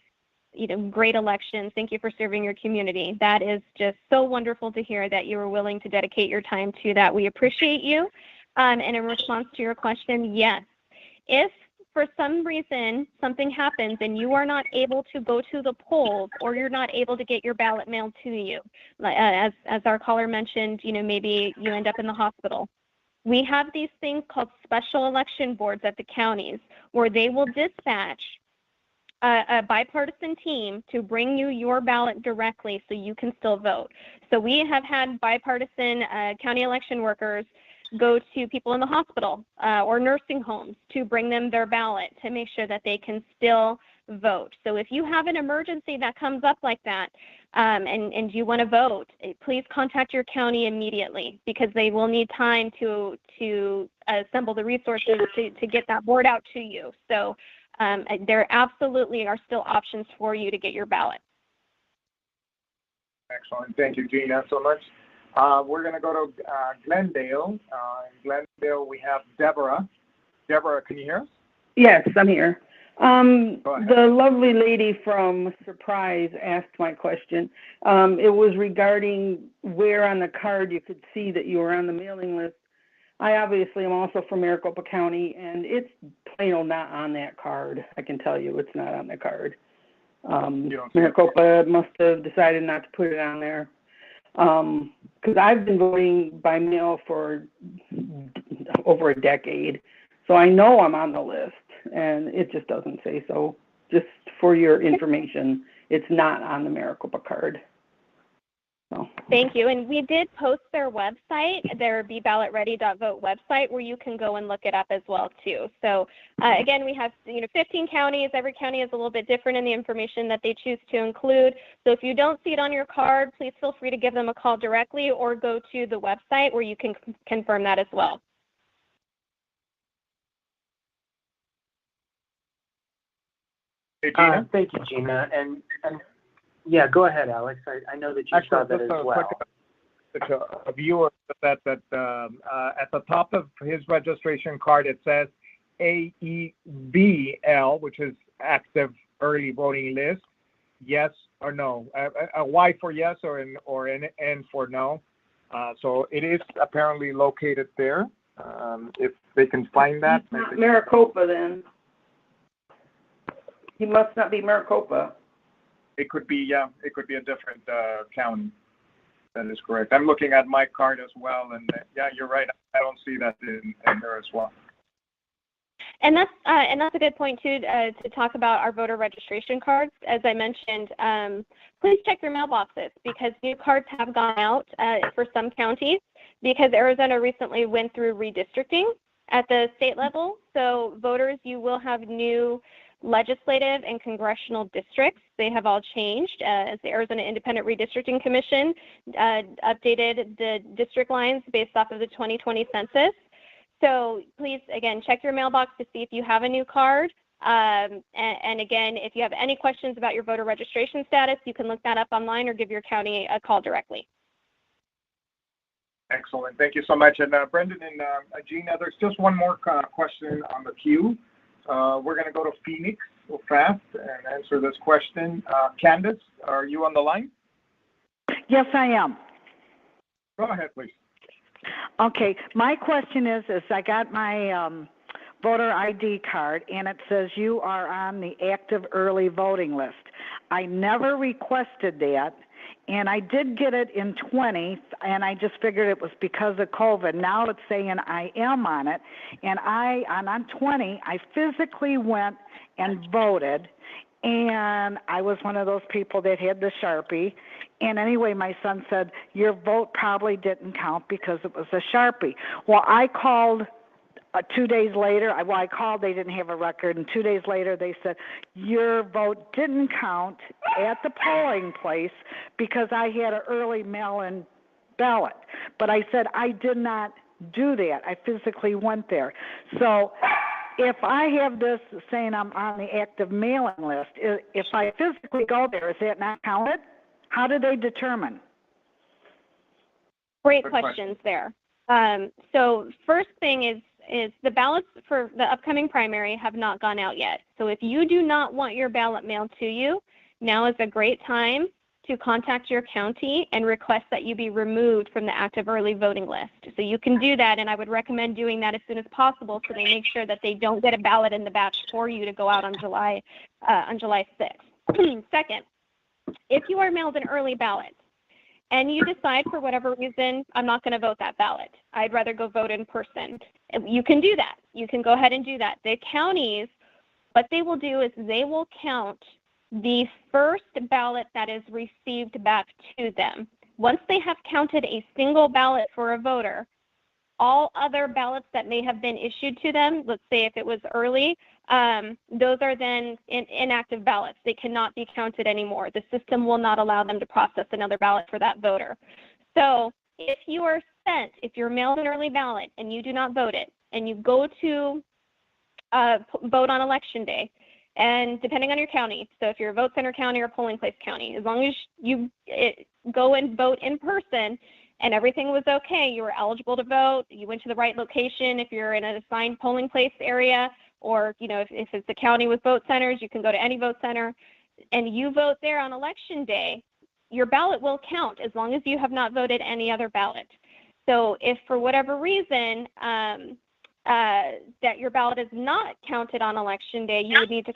great elections. Thank you for serving your community. That is just so wonderful to hear that you were willing to dedicate your time to that. We appreciate you. And in response to your question, yes, if for some reason something happens and you are not able to go to the polls or you're not able to get your ballot mailed to you, as our caller mentioned, maybe you end up in the hospital. We have these things called special election boards at the counties where they will dispatch a bipartisan team to bring you your ballot directly so you can still vote. So we have had bipartisan county election workers go to people in the hospital or nursing homes to bring them their ballot to make sure that they can still vote. So if you have an emergency that comes up like that and you want to vote, please contact your county immediately because they will need time to assemble the resources to get that board out to you. So there absolutely are still options for you to get your ballot. Excellent. Thank you, Gina, so much. We're going to go to Glendale. In Glendale, we have Deborah. Deborah, can you hear us? Yes, I'm here. The lovely lady from Surprise asked my question. It was regarding where on the card you could see that you were on the mailing list. I obviously am also from Maricopa County, and it's plain old not on that card. I can tell you it's not on the card. Maricopa must have decided not to put it on there. Because I've been voting by mail for over a decade, so I know I'm on the list, and it just doesn't say so. Just for your information, it's not on the Maricopa card. So. Thank you. And we did post their website, their BeBallotReady.vote website, where you can go and look it up as well too. So again, we have 15 counties. Every county is a little bit different in the information that they choose to include. So if you don't see it on your card, please feel free to give them a call directly or go to the website where you can confirm that as well. Hey, Gina? Thank you, Gina. And yeah, go ahead, Alex. I know that you saw that as well. A viewer said that at the top of his registration card it says AEVL, which is active early voting list. Yes or no? A Y for yes or an N for no. So it is apparently located there. If they can find that. It's not Maricopa then. He must not be Maricopa. It could be a different county. That is correct. I'm looking at my card as well, and you're right. I don't see that in there as well. And that's a good point too to talk about our voter registration cards. As I mentioned, please check your mailboxes because new cards have gone out for some counties because Arizona recently went through redistricting at the state level. So voters, you will have new legislative and congressional districts. They have all changed as the Arizona Independent Redistricting Commission updated the district lines based off of the 2020 census. So please, again, check your mailbox to see if you have a new card. And again, if you have any questions about your voter registration status, you can look that up online or give your county a call directly. Excellent. Thank you so much. And Brendan and Gina, there's just one more question on the queue. We're going to go to Phoenix real fast and answer this question. Candace, are you on the line? Yes, I am. Go ahead, please. Okay. My question is I got my voter ID card, and it says you are on the active early voting list. I never requested that, and I did get it in 20, and I just figured it was because of COVID. Now it's saying I am on it, and on 20, I physically went and voted, and I was one of those people that had the Sharpie. And anyway, my son said, your vote probably didn't count because it was a Sharpie. Well, I called 2 days later. I called, they didn't have a record, and 2 days later they said, your vote didn't count at the polling place because I had an early mail-in ballot. But I said, I did not do that. I physically went there. So if I have this saying I'm on the active mailing list, if I physically go there, is that not counted? How do they determine? Great questions there. So first thing is the ballots for the upcoming primary have not gone out yet. So if you do not want your ballot mailed to you, now is a great time to contact your county and request that you be removed from the active early voting list. So you can do that, and I would recommend doing that as soon as possible so they make sure that they don't get a ballot in the batch for you to go out on July 6th. Second, if you are mailed an early ballot and you decide for whatever reason, I'm not going to vote that ballot, I'd rather go vote in person, you can do that. You can go ahead and do that. The counties, what they will do is they will count the first ballot that is received back to them. Once they have counted a single ballot for a voter, all other ballots that may have been issued to them, let's say if it was early, those are then inactive ballots. They cannot be counted anymore. The system will not allow them to process another ballot for that voter. So if you are sent, if you're mailed an early ballot and you do not vote it, and you go to vote on election day, and depending on your county, so if you're a vote center county or polling place county, as long as you go and vote in person and everything was okay, you were eligible to vote, you went to the right location, if you're in an assigned polling place area, or if it's a county with vote centers, you can go to any vote center, and you vote there on election day, your ballot will count as long as you have not voted any other ballot. So if for whatever reason that your ballot is not counted on election day, you would need to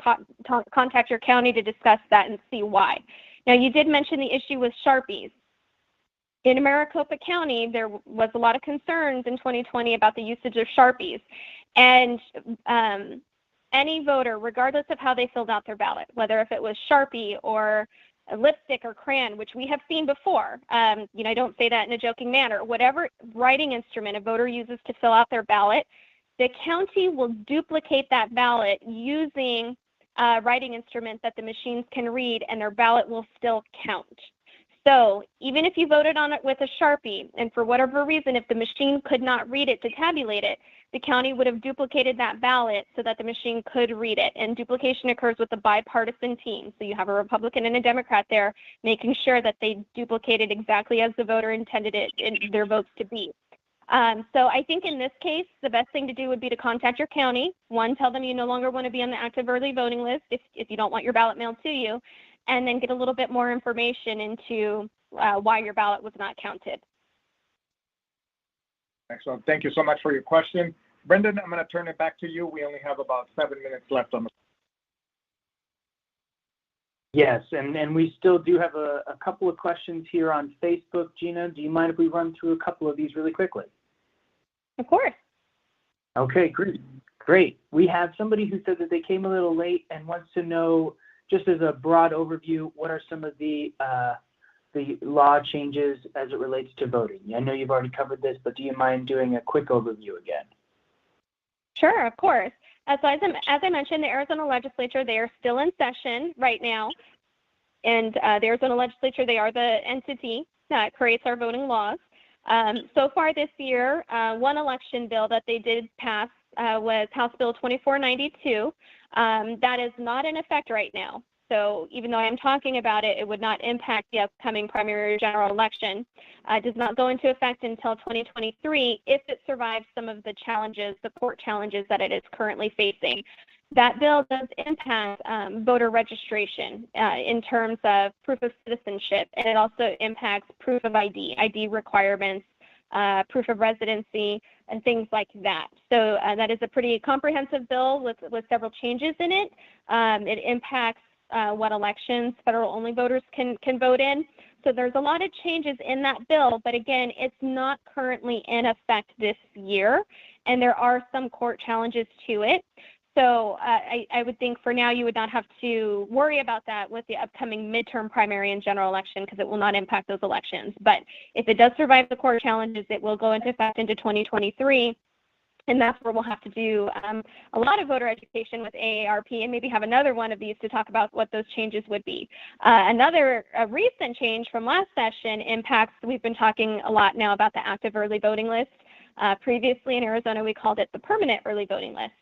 contact your county to discuss that and see why. Now, you did mention the issue with Sharpies. In Maricopa County, there was a lot of concerns in 2020 about the usage of Sharpies. And any voter, regardless of how they filled out their ballot, whether if it was Sharpie or a lipstick or crayon, which we have seen before, I don't say that in a joking manner, whatever writing instrument a voter uses to fill out their ballot, the county will duplicate that ballot using a writing instrument that the machines can read, and their ballot will still count. So even if you voted on it with a Sharpie, and for whatever reason, if the machine could not read it to tabulate it, the county would have duplicated that ballot so that the machine could read it. And duplication occurs with a bipartisan team. So you have a Republican and a Democrat there making sure that they duplicated exactly as the voter intended their votes to be. So I think in this case, the best thing to do would be to contact your county. One, tell them you no longer want to be on the active early voting list if you don't want your ballot mailed to you, and then get a little bit more information into why your ballot was not counted. Excellent. Thank you so much for your question. Brendan, I'm going to turn it back to you. We only have about 7 minutes left on the. Yes, and we still do have a couple of questions here on Facebook. Gina, do you mind if we run through a couple of these really quickly? Of course. Okay, great. We have somebody who said that they came a little late and wants to know, just as a broad overview, what are some of the law changes as it relates to voting? I know you've already covered this, but do you mind doing a quick overview again? Sure, of course. So as I mentioned, the Arizona legislature, they are still in session right now. And the Arizona legislature, they are the entity that creates our voting laws. So far this year, one election bill that they did pass was House Bill 2492. That is not in effect right now. So even though I'm talking about it, it would not impact the upcoming primary or general election. It does not go into effect until 2023 if it survives some of the challenges, the court challenges that it is currently facing. That bill does impact voter registration in terms of proof of citizenship, and it also impacts proof of ID requirements, proof of residency, and things like that. So that is a pretty comprehensive bill with several changes in it. It impacts what elections federal-only voters can vote in. So there's a lot of changes in that bill, but again, it's not currently in effect this year, and there are some court challenges to it. So I would think for now you would not have to worry about that with the upcoming midterm primary and general election because it will not impact those elections. But if it does survive the court challenges, it will go into effect into 2023. And that's where we'll have to do a lot of voter education with AARP and maybe have another one of these to talk about what those changes would be. Another recent change from last session impacts, we've been talking a lot now about the active early voting list. Previously in Arizona, we called it the permanent early voting list.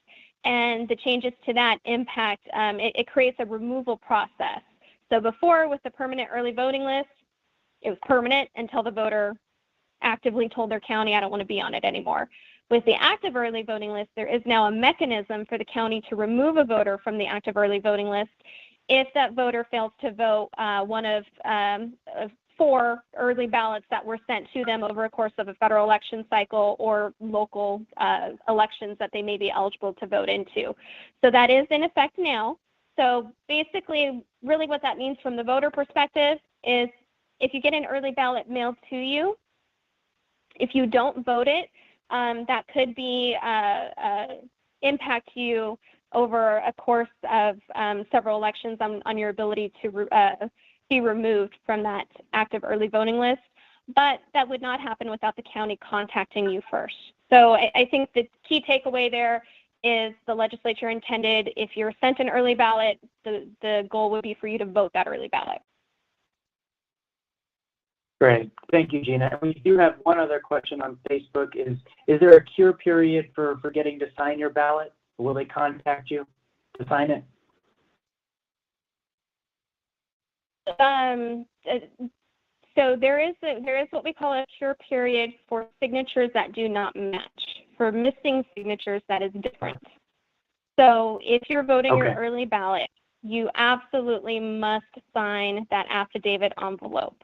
And the changes to that impact, it creates a removal process. So before with the permanent early voting list, it was permanent until the voter actively told their county, I don't want to be on it anymore. With the active early voting list, there is now a mechanism for the county to remove a voter from the active early voting list if that voter fails to vote one of 4 early ballots that were sent to them over a course of a federal election cycle or local elections that they may be eligible to vote into. So that is in effect now. So basically, really what that means from the voter perspective is if you get an early ballot mailed to you, if you don't vote it, that could be impact you over a course of several elections on your ability to be removed from that active early voting list. But that would not happen without the county contacting you first. So I think the key takeaway there is the legislature intended if you're sent an early ballot, the goal would be for you to vote that early ballot. Great. Thank you, Gina. And we do have one other question on Facebook. Is there a cure period for getting to sign your ballot? Will they contact you to sign it? So there is what we call a cure period for signatures that do not match. For missing signatures, that is different. So if you're voting your early ballot, you absolutely must sign that affidavit envelope.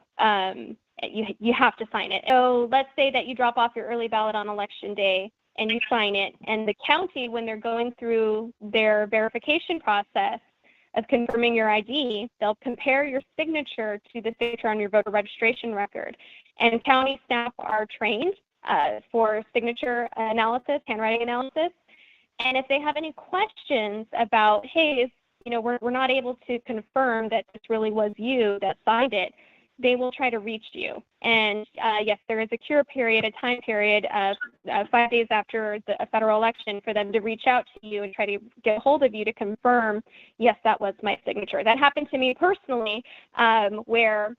You have to sign it. So let's say that you drop off your early ballot on election day and you sign it, and the county, when they're going through their verification process of confirming your ID, they'll compare your signature to the signature on your voter registration record. And county staff are trained for signature analysis, handwriting analysis. And if they have any questions about, hey, we're not able to confirm that this really was you that signed it, they will try to reach you. And yes, there is a cure period, a time period of 5 days after a federal election for them to reach out to you and try to get a hold of you to confirm, yes, that was my signature. That happened to me personally, where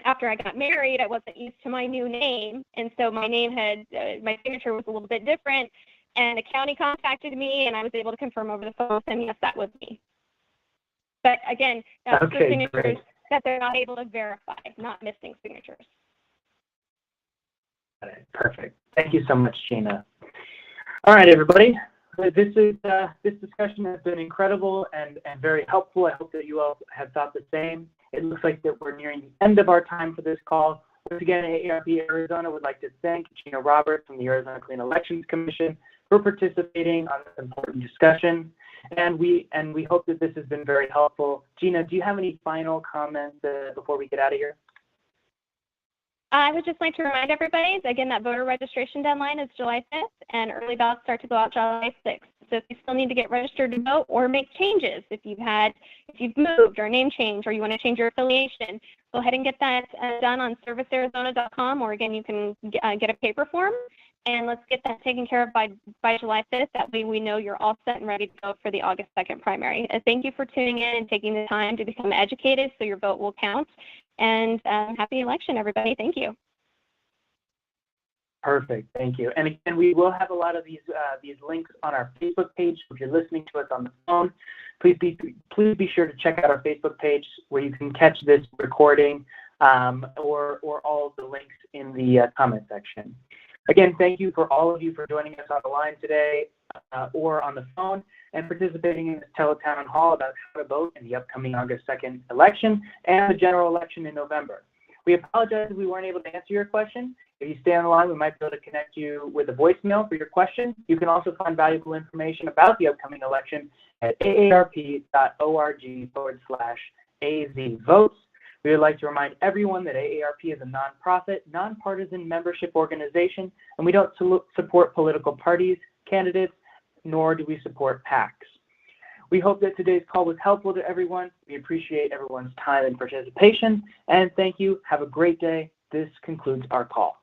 after I got married, I wasn't used to my new name. And so my my signature was a little bit different. And the county contacted me, and I was able to confirm over the phone, and yes, that was me. But again, that's the signatures great. that they're not able to verify, not missing signatures. Got it. Perfect. Thank you so much, Gina. All right, everybody. This discussion has been incredible and very helpful. I hope that you all have thought the same. It looks like that we're nearing the end of our time for this call. Once again, AARP Arizona would like to thank Gina Roberts from the Arizona Clean Elections Commission for participating on this important discussion. And we hope that this has been very helpful. Gina, do you have any final comments before we get out of here? I would just like to remind everybody, again, that voter registration deadline is July 5th, and early ballots start to go out July 6th. So if you still need to get registered to vote or make changes, if you've moved or name change or you want to change your affiliation, go ahead and get that done on servicearizona.com, or again, you can get a paper form. And let's get that taken care of by July 5th. That way we know you're all set and ready to go for the August 2nd primary. Thank you for tuning in and taking the time to become educated so your vote will count. And happy election, everybody. Thank you. Perfect. Thank you. And again, we will have a lot of these links on our Facebook page. If you're listening to us on the phone, please be sure to check out our Facebook page where you can catch this recording or all of the links in the comment section. Again, thank you for all of you for joining us on the line today or on the phone and participating in this Teletown Hall about how to vote in the upcoming August 2nd election and the general election in November. We apologize if we weren't able to answer your question. If you stay on the line, we might be able to connect you with a voicemail for your question. You can also find valuable information about the upcoming election at aarp.org/azvotes. We would like to remind everyone that AARP is a nonprofit, nonpartisan membership organization, and we don't support political parties, candidates, nor do we support PACs. We hope that today's call was helpful to everyone. We appreciate everyone's time and participation, and thank you. Have a great day. This concludes our call.